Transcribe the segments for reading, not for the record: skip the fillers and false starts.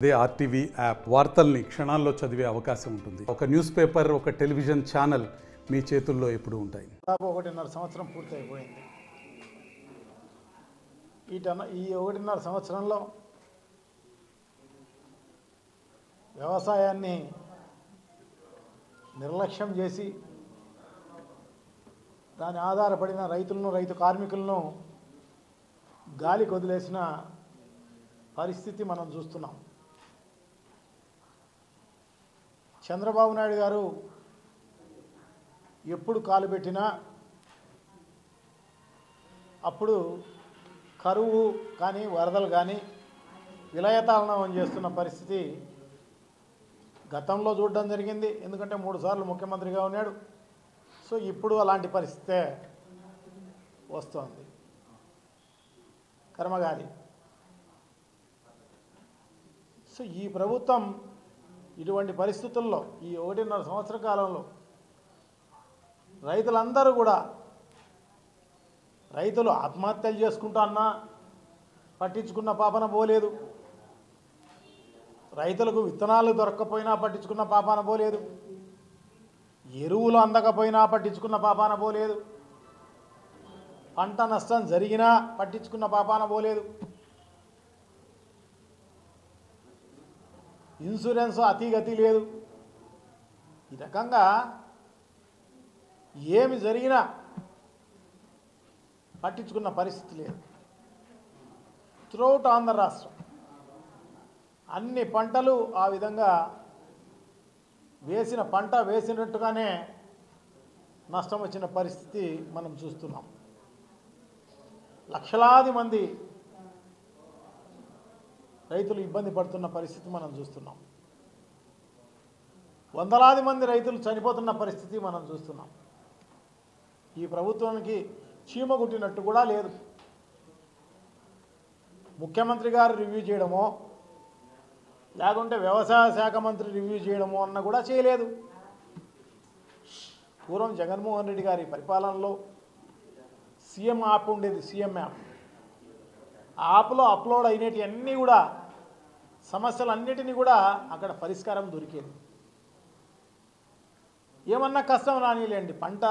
అదే RTV app వార్తల్ని క్షణాల్లో చదివే అవకాశం ఉంటుంది. ఒక న్యూస్ పేపర్, ఒక టెలివిజన్ ఛానల్ మీ చేతుల్లో ఎప్పుడూ ఉంటాయి. దాదాపు 1.5 సంవత్సరం పూర్తయిపోయింది. ఈ 1.5 సంవత్సరంలో వ్యవసాయాన్ని నిర్లక్ష్యం చేసి దాని ఆధారపడిన రైతులను, రైతు కార్మికులను గాలికి వదిలేసిన పరిస్థితి మనం చూస్తున్నాం. చంద్రబాబు నాయుడు గారు ఎప్పుడు కాలు పెట్టినా అప్పుడు కరువు కానీ వరదలు కానీ విలయతాళనం చేస్తున్న పరిస్థితి గతంలో చూడడం జరిగింది. ఎందుకంటే 3 సార్లు ముఖ్యమంత్రిగా ఉన్నాడు. సో ఇప్పుడు అలాంటి పరిస్థితే వస్తుంది. కర్మగాలి. సో ఈ ప్రభుత్వం ఇటువంటి పరిస్థితుల్లో ఈ 1.5 సంవత్సర కాలంలో రైతులందరూ కూడా రైతులు ఆత్మహత్యలు చేసుకుంటా అన్నా పట్టించుకున్న పాపన పోలేదు. రైతులకు విత్తనాలు దొరక్కపోయినా పట్టించుకున్న పాపాన పోలేదు. ఎరువులు అందకపోయినా పట్టించుకున్న పాపాన పోలేదు. పంట నష్టం జరిగినా పట్టించుకున్న పాపాన పోలేదు. ఇన్సూరెన్స్ అతిగతి లేదు. ఈ రకంగా ఏమి జరిగినా పట్టించుకున్న పరిస్థితి లేదు. త్రూఅవుట్ ఆంధ్ర రాష్ట్రం అన్ని పంటలు ఆ విధంగా వేసిన పంట వేసినట్టుగానే నష్టం వచ్చిన పరిస్థితి మనం చూస్తున్నాం. లక్షలాది మంది రైతులు ఇబ్బంది పడుతున్న పరిస్థితి మనం చూస్తున్నాం. వందలాది మంది రైతులు చనిపోతున్న పరిస్థితి మనం చూస్తున్నాం. ఈ ప్రభుత్వానికి చీమ కుట్టినట్టు కూడా లేదు. ముఖ్యమంత్రి గారు రివ్యూ చేయడమో లేకుంటే వ్యవసాయ శాఖ మంత్రి రివ్యూ చేయడమో అన్న కూడా చేయలేదు. పూర్వం జగన్మోహన్ రెడ్డి గారి పరిపాలనలో సీఎం యాప్ ఉండేది. సీఎం యాప్ యాప్లో అప్లోడ్ అయినవి అన్నీ కూడా సమస్యలన్నిటినీ కూడా అక్కడ పరిష్కారం దొరికేది. ఏమన్నా కష్టం రానిలేండి. పంట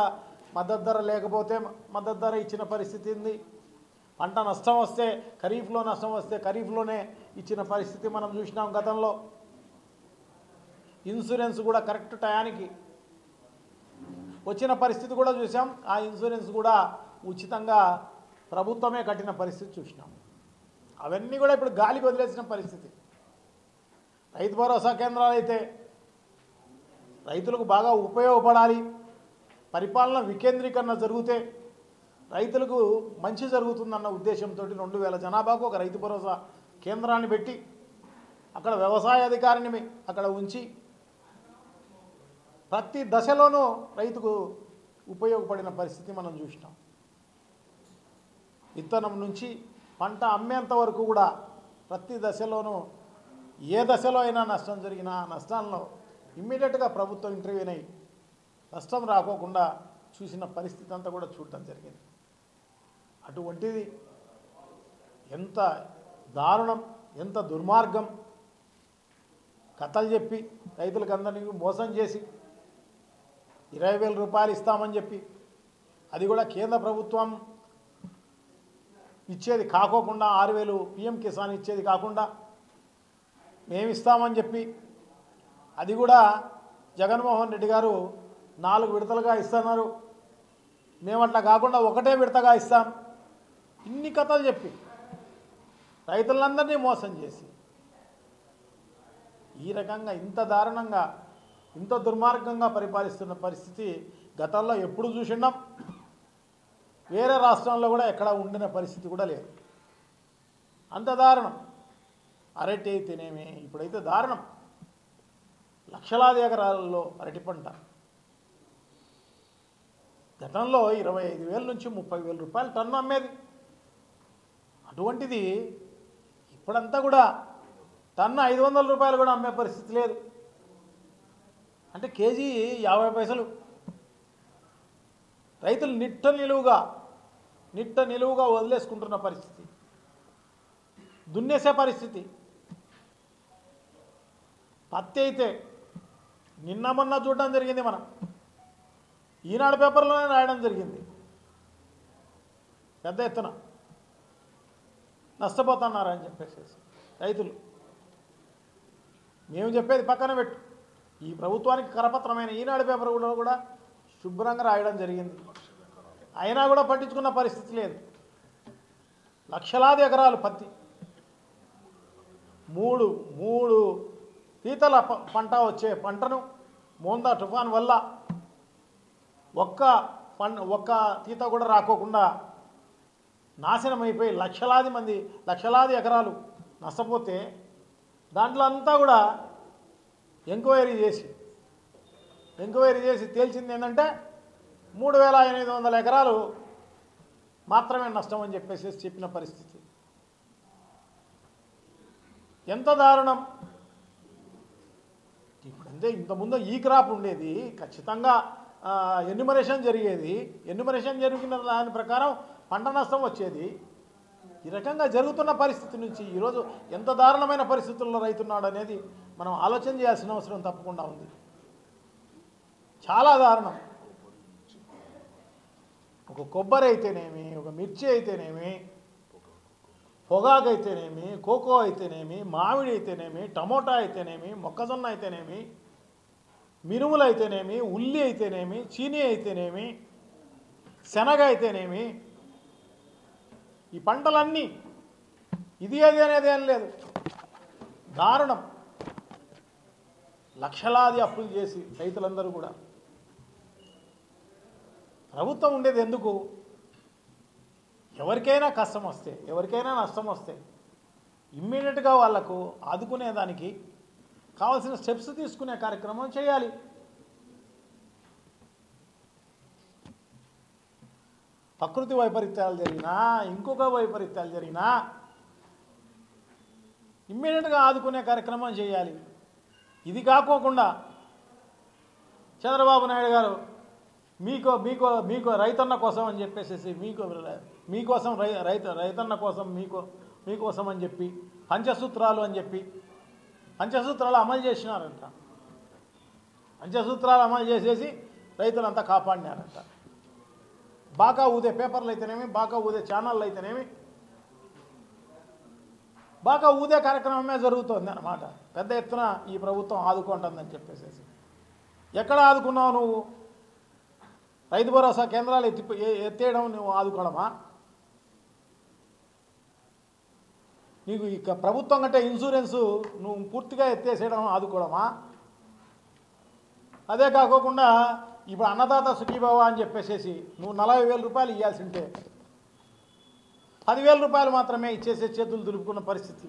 మద్దతు ధర లేకపోతే మద్దతు ధర ఇచ్చిన పరిస్థితి ఉంది. పంట నష్టం వస్తే ఖరీఫ్లో నష్టం వస్తే ఖరీఫ్లోనే ఇచ్చిన పరిస్థితి మనం చూసినాం గతంలో. ఇన్సూరెన్స్ కూడా కరెక్ట్ టయానికి వచ్చిన పరిస్థితి కూడా చూసాం. ఆ ఇన్సూరెన్స్ కూడా ఉచితంగా ప్రభుత్వమే కట్టిన పరిస్థితి చూసినాం. అవన్నీ కూడా ఇప్పుడు గాలికి వదిలేసిన పరిస్థితి. రైతు భరోసా కేంద్రాలు అయితే రైతులకు బాగా ఉపయోగపడాలి, పరిపాలన వికేంద్రీకరణ జరిగితే రైతులకు మంచి జరుగుతుందన్న ఉద్దేశంతో 2000 జనాభాకు ఒక రైతు భరోసా కేంద్రాన్ని పెట్టి అక్కడ వ్యవసాయ అధికారిని అక్కడ ఉంచి ప్రతి దశలోనూ రైతుకు ఉపయోగపడిన పరిస్థితి మనం చూసినాం. విత్తనం నుంచి పంట అమ్మేంత వరకు కూడా ప్రతి దశలోనూ ఏ దశలో అయినా నష్టం జరిగినా నష్టాల్లో ఇమ్మీడియట్గా ప్రభుత్వం ఇంటర్వ్యూని అయ్యి నష్టం రాకోకుండా చూసిన పరిస్థితి అంతా కూడా చూడటం జరిగింది. అటువంటిది ఎంత దారుణం, ఎంత దుర్మార్గం. కథలు చెప్పి రైతులకు అందరినీ మోసం చేసి 20,000 రూపాయలు ఇస్తామని చెప్పి అది కూడా కేంద్ర ప్రభుత్వం ఇచ్చేది కాకోకుండా 6,000 PM కిసాన్ ఇచ్చేది కాకుండా మేము ఇస్తామని చెప్పి అది కూడా జగన్మోహన్ రెడ్డి గారు 4 విడతలుగా ఇస్తున్నారు. మేము అట్లా కాకుండా ఒకటే విడతగా ఇస్తాం. ఇన్ని కథలు చెప్పి రైతులందరినీ మోసం చేసి ఈ రకంగా ఇంత దారుణంగా ఇంత దుర్మార్గంగా పరిపాలిస్తున్న పరిస్థితి గతంలో ఎప్పుడు చూసినాం. వేరే రాష్ట్రాల్లో కూడా ఎక్కడ ఉండిన పరిస్థితి కూడా లేదు. అంత దారుణం. అరటి అయితేనేమి ఇప్పుడైతే దారుణం. లక్షలాది ఎకరాలలో అరటి పంట గతంలో 25,000 నుంచి 30,000 రూపాయలు టన్ను అమ్మేది. అటువంటిది ఇప్పుడంతా కూడా టన్ను 500 రూపాయలు కూడా అమ్మే పరిస్థితి లేదు. అంటే కేజీ 50 పైసలు. రైతులు నిట్ట నిలువుగా వదిలేసుకుంటున్న పరిస్థితి, దున్నేసే పరిస్థితి. పత్తి అయితే నిన్న మొన్న చూడడం జరిగింది, మనం ఈనాడు పేపర్లోనే రాయడం జరిగింది. పెద్ద ఎత్తున నష్టపోతున్నారు అని చెప్పేసి రైతులు. మేము చెప్పేది పక్కన పెట్టు, ఈ ప్రభుత్వానికి కరపత్రమైన ఈనాడు పేపర్ కూడా శుభ్రంగా రాయడం జరిగింది. అయినా కూడా పట్టించుకున్న పరిస్థితి లేదు. లక్షలాది ఎకరాలు పత్తి, మూడు తీతల పంట వచ్చే పంటను మోందా తుఫాన్ వల్ల ఒక్క తీత కూడా రాకోకుండా నాశనం అయిపోయి లక్షలాది ఎకరాలు నష్టపోతే దాంట్లో అంతా కూడా ఎంక్వైరీ చేసి తేల్చింది ఏంటంటే 3,800 ఎకరాలు మాత్రమే నష్టం అని చెప్పేసి చెప్పిన పరిస్థితి. ఎంత దారుణం! ఇప్పుడు అంటే ఇంతకుముందు ఈ క్రాప్ ఉండేది, ఖచ్చితంగా ఎన్యుమరేషన్ జరిగేది, ఎన్యుమరేషన్ జరిగిన దాని ప్రకారం పంట నష్టం వచ్చేది. ఈ రకంగా జరుగుతున్న పరిస్థితి నుంచి ఈరోజు ఎంత దారుణమైన పరిస్థితుల్లో రైతున్నాడు అనేది మనం ఆలోచన చేయాల్సిన అవసరం తప్పకుండా ఉంది. చాలా దారుణం. ఒక కొబ్బరి అయితేనేమి, ఒక మిర్చి అయితేనేమి, పొగాకు అయితేనేమి, కోకో అయితేనేమి, మామిడి అయితేనేమి, టమోటా అయితేనేమి, మొక్కజొన్న అయితేనేమి, మినుములు అయితేనేమి, ఉల్లి అయితేనేమి, చీనీ అయితేనేమి, శనగ అయితేనేమి, ఈ పంటలన్నీ ఇది అది అనేది ఏం లేదు, దారుణం. లక్షలాది అప్పులు చేసి రైతులందరూ కూడా. ప్రభుత్వం ఉండేది ఎందుకు? ఎవరికైనా కష్టం వస్తే, ఎవరికైనా నష్టం వస్తే ఇమ్మీడియట్గా వాళ్లకు ఆదుకునేదానికి కావాల్సిన స్టెప్స్ తీసుకునే కార్యక్రమం చేయాలి. ప్రకృతి వైపరీత్యాలు జరిగినా, ఇంకొక వైపరీత్యాలు జరిగినా ఇమ్మీడియట్గా ఆదుకునే కార్యక్రమం చేయాలి. ఇది కాకోకుండా చంద్రబాబు నాయుడు గారు మీకు రైతన్న కోసం అని చెప్పేసి మీకోసం రైతన్న కోసం మీకోసం అని చెప్పి పంచసూత్రాలు అని చెప్పి పంచసూత్రాలు అమలు చేసినారంట. పంచసూత్రాలు అమలు చేసేసి రైతులంతా కాపాడినారంట. బాగా ఊదే పేపర్లు అయితేనేమి, బాగా ఊదే ఛానళ్ళు అయితేనేమి, బాగా ఊదే కార్యక్రమమే జరుగుతుంది అన్నమాట. పెద్ద ఎత్తున ఈ ప్రభుత్వం ఆదుకుంటుందని చెప్పేసి. ఎక్కడ ఆదుకున్నావు నువ్వు? రైతు భరోసా కేంద్రాలు ఎత్తేయడం నువ్వు ఆదుకోవడమా? నీకు ఇక ప్రభుత్వం కంటే ఇన్సూరెన్సు నువ్వు పూర్తిగా ఎత్తేసేయడం ఆదుకోవడమా? అదే కాకోకుండా ఇప్పుడు అన్నదాత సుఖీభవ అని చెప్పేసి నువ్వు 40,000 రూపాయలు ఇవ్వాల్సి ఉంటే 10,000 రూపాయలు మాత్రమే ఇచ్చేసే చేతులు దులుపుకున్న పరిస్థితి.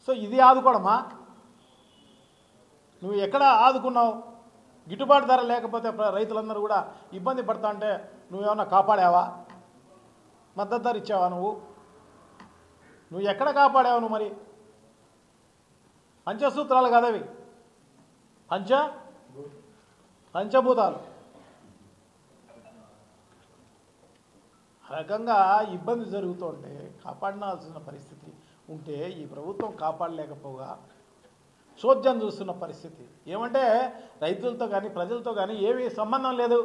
సో ఇది ఆదుకోవడమా? నువ్వు ఎక్కడ ఆదుకున్నావు? గిట్టుబాటు ధర లేకపోతే రైతులందరూ కూడా ఇబ్బంది పడతా అంటే నువ్వేమన్నా కాపాడావా? మద్దతు ధర ఇచ్చావా? నువ్వు ఎక్కడ కాపాడావు? నువ్వు మరి పంచసూత్రాలు కదవి, పంచభూతాలు. ఆ రకంగా ఇబ్బంది జరుగుతుంటే కాపాడాల్సిన పరిస్థితి ఉంటే ఈ ప్రభుత్వం కాపాడలేకపోగా చోద్యం చూస్తున్న పరిస్థితి. ఏమంటే రైతులతో కానీ ప్రజలతో కానీ ఏమీ సంబంధం లేదు.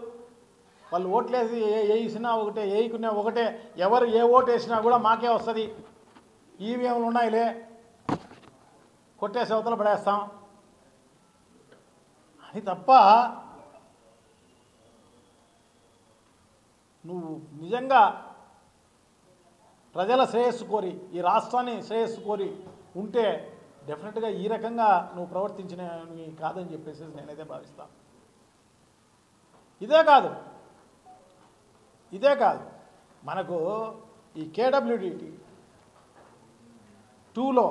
వాళ్ళు ఓట్లేసి వేసినా ఒకటే, వేయకున్నా ఒకటే, ఎవరు ఏ ఓటు వేసినా కూడా మాకే వస్తుంది, ఈవీఎంలు ఉన్నాయిలే కొట్టేసి అవతల పడేస్తాం అని తప్ప నువ్వు నిజంగా ప్రజల శ్రేయస్సు కోరి, ఈ రాష్ట్రాన్ని శ్రేయస్సు కోరి ఉంటే డెఫినెట్గా ఈ రకంగా నువ్వు ప్రవర్తించినవి కాదని చెప్పేసి నేనైతే భావిస్తాను. ఇదే కాదు మనకు ఈ కేడబ్ల్యూడిటి 2లో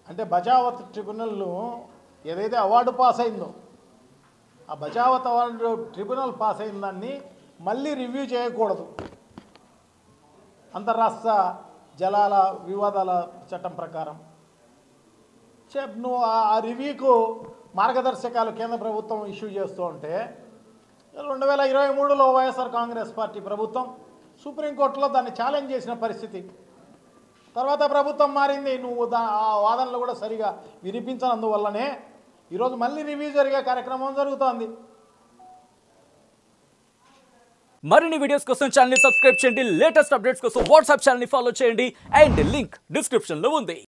అంటే బచావత్ ట్రిబ్యునల్ను ఏదైతే అవార్డు పాస్ అయిందో ఆ బచావత్ అవార్డు ట్రిబ్యునల్ పాస్ అయిన దాన్ని మళ్ళీ రివ్యూ చేయకూడదు. అంతర్రాష్ట్ర జలాల వివాదాల చట్టం ప్రకారం నువ్వు ఆ రివ్యూకు మార్గదర్శకాలు కేంద్ర ప్రభుత్వం ఇష్యూ చేస్తూ ఉంటే 2023లో వైఎస్ఆర్ కాంగ్రెస్ పార్టీ ప్రభుత్వం సుప్రీంకోర్టులో దాన్ని ఛాలెంజ్ చేసిన పరిస్థితి. తర్వాత ప్రభుత్వం మారింది, నువ్వు ఆ వాదనలు కూడా సరిగా వినిపించనందువల్లనే ఈరోజు మళ్ళీ రివ్యూ జరిగే కార్యక్రమం జరుగుతోంది. మరిన్ని వీడియోస్ కోసం ఛానల్ ని సబ్స్క్రైబ్ చేయండి, లేటెస్ట్ అప్డేట్స్ కోసం వాట్సాప్ ఛానల్ ని ఫాలో చేయండి అండ్ లింక్ డిస్క్రిప్షన్ లో ఉంది.